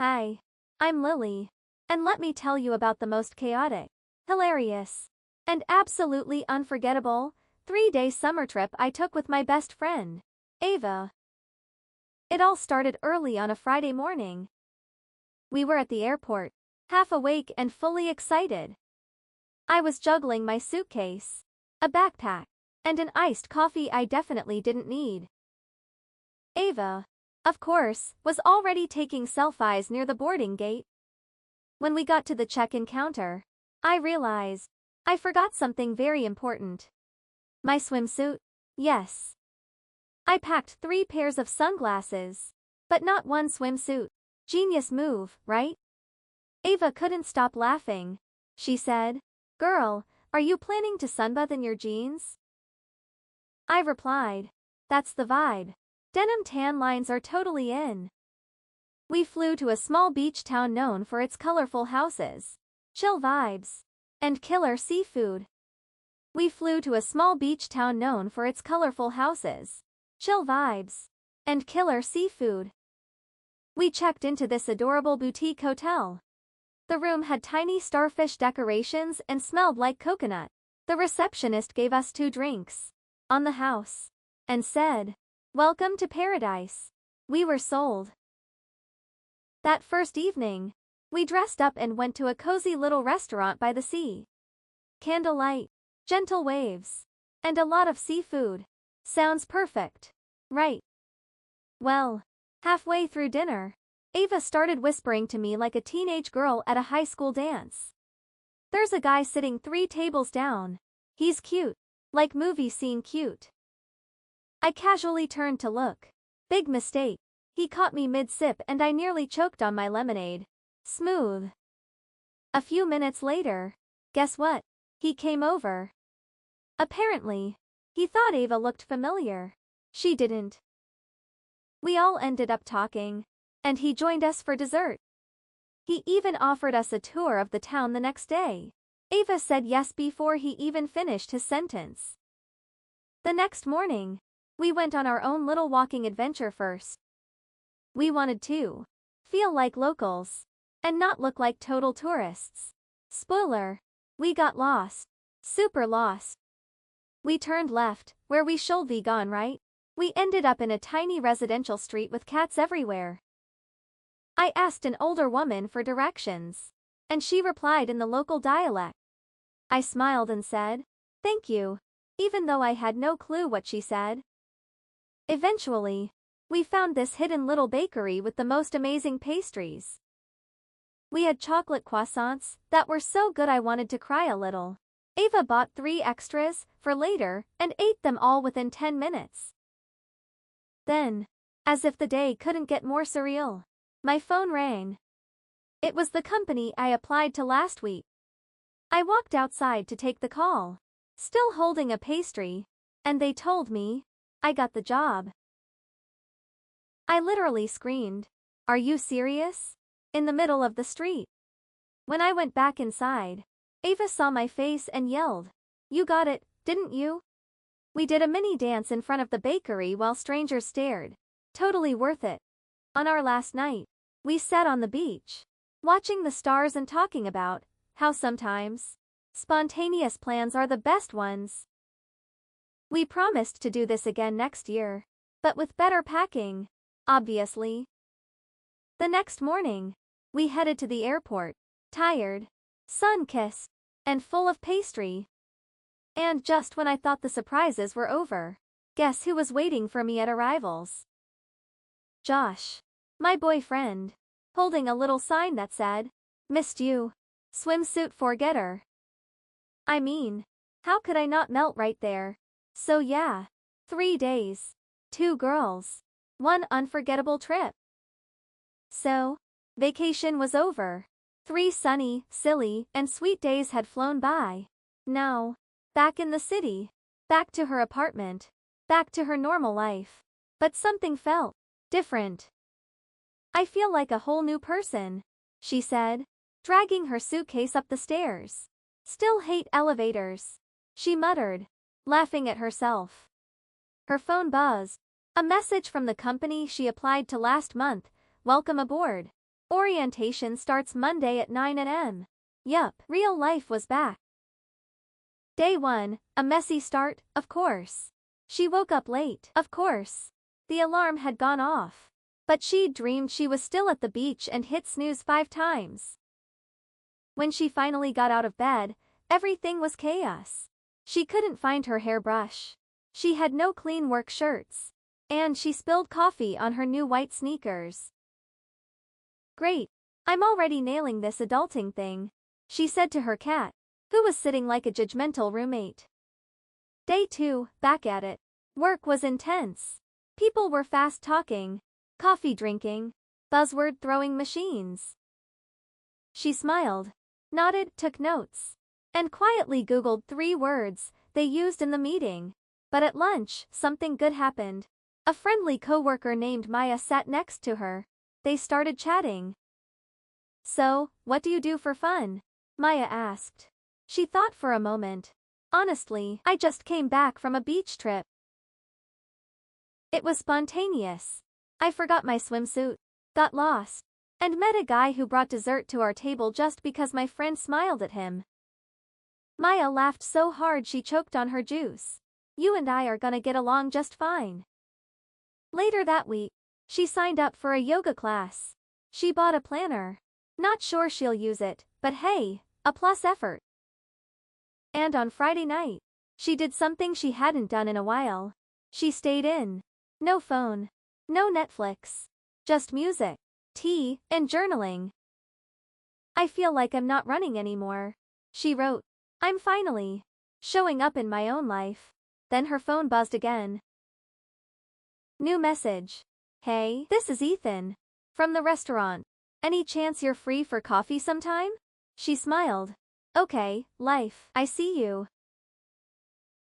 Hi, I'm Lily, and let me tell you about the most chaotic, hilarious, and absolutely unforgettable 3-day summer trip I took with my best friend, Ava. It all started early on a Friday morning. We were at the airport, half awake and fully excited. I was juggling my suitcase, a backpack, and an iced coffee I definitely didn't need. Ava, of course, was already taking selfies near the boarding gate. When we got to the check-in counter, I realized I forgot something very important. My swimsuit. Yes. I packed 3 pairs of sunglasses, but not one swimsuit. Genius move, right? Ava couldn't stop laughing. She said, "Girl, are you planning to sunbathe in your jeans?" I replied, "That's the vibe. Denim tan lines are totally in." We flew to a small beach town known for its colorful houses, chill vibes, and killer seafood. We flew to a small beach town known for its colorful houses, chill vibes, and killer seafood. We checked into this adorable boutique hotel. The room had tiny starfish decorations and smelled like coconut. The receptionist gave us 2 drinks on the house and said, "Welcome to paradise." We were sold. That first evening, we dressed up and went to a cozy little restaurant by the sea. Candlelight, gentle waves, and a lot of seafood. Sounds perfect, right? Well, halfway through dinner, Ava started whispering to me like a teenage girl at a high school dance. "There's a guy sitting 3 tables down. He's cute, like movie scene cute." I casually turned to look. Big mistake. He caught me mid-sip and I nearly choked on my lemonade. Smooth. A few minutes later, guess what? He came over. Apparently, he thought Ava looked familiar. She didn't. We all ended up talking, and he joined us for dessert. He even offered us a tour of the town the next day. Ava said yes before he even finished his sentence. The next morning, we went on our own little walking adventure first. We wanted to feel like locals and not look like total tourists. Spoiler, we got lost. Super lost. We turned left, where we should be gone right. We ended up in a tiny residential street with cats everywhere. I asked an older woman for directions, and she replied in the local dialect. I smiled and said, "Thank you," even though I had no clue what she said. Eventually, we found this hidden little bakery with the most amazing pastries. We had chocolate croissants that were so good I wanted to cry a little. Ava bought 3 extras for later and ate them all within 10 minutes. Then, as if the day couldn't get more surreal, my phone rang. It was the company I applied to last week. I walked outside to take the call, still holding a pastry, and they told me I got the job. I literally screamed, "Are you serious?" in the middle of the street. When I went back inside, Ava saw my face and yelled, "You got it, didn't you?" We did a mini dance in front of the bakery while strangers stared. Totally worth it. On our last night, we sat on the beach, watching the stars and talking about how sometimes spontaneous plans are the best ones. We promised to do this again next year, but with better packing, obviously. The next morning, we headed to the airport, tired, sun-kissed, and full of pastry. And just when I thought the surprises were over, guess who was waiting for me at arrivals? Josh, my boyfriend, holding a little sign that said, "Missed you. Swimsuit forgetter." I mean, how could I not melt right there? So yeah, 3 days, 2 girls, 1 unforgettable trip. So, vacation was over. 3 sunny, silly, and sweet days had flown by. Now, back in the city, back to her apartment, back to her normal life. But something felt different. "I feel like a whole new person," she said, dragging her suitcase up the stairs. "Still hate elevators," she muttered, laughing at herself. Her phone buzzed. A message from the company she applied to last month. "Welcome aboard. Orientation starts Monday at 9 a.m. Yup, real life was back. Day 1, a messy start, of course. She woke up late, of course. The alarm had gone off. But she'd dreamed she was still at the beach and hit snooze 5 times. When she finally got out of bed, everything was chaos. She couldn't find her hairbrush. She had no clean work shirts. And she spilled coffee on her new white sneakers. Great. I'm already nailing this adulting thing, she said to her cat, who was sitting like a judgmental roommate. Day 2, back at it. Work was intense. People were fast talking, coffee drinking, buzzword throwing machines. She smiled, nodded, took notes, and quietly Googled 3 words they used in the meeting. But at lunch, something good happened. A friendly coworker named Maya sat next to her. They started chatting. So, what do you do for fun? Maya asked. She thought for a moment. Honestly, I just came back from a beach trip. It was spontaneous. I forgot my swimsuit, got lost, and met a guy who brought dessert to our table just because my friend smiled at him. Maya laughed so hard she choked on her juice. You and I are gonna get along just fine. Later that week, she signed up for a yoga class. She bought a planner. Not sure she'll use it, but hey, a plus effort. And on Friday night, she did something she hadn't done in a while. She stayed in. No phone. No Netflix. Just music, tea, and journaling. I feel like I'm not running anymore, she wrote. I'm finally showing up in my own life. Then her phone buzzed again. New message. Hey, this is Ethan. From the restaurant. Any chance you're free for coffee sometime? She smiled. Okay, life, I see you.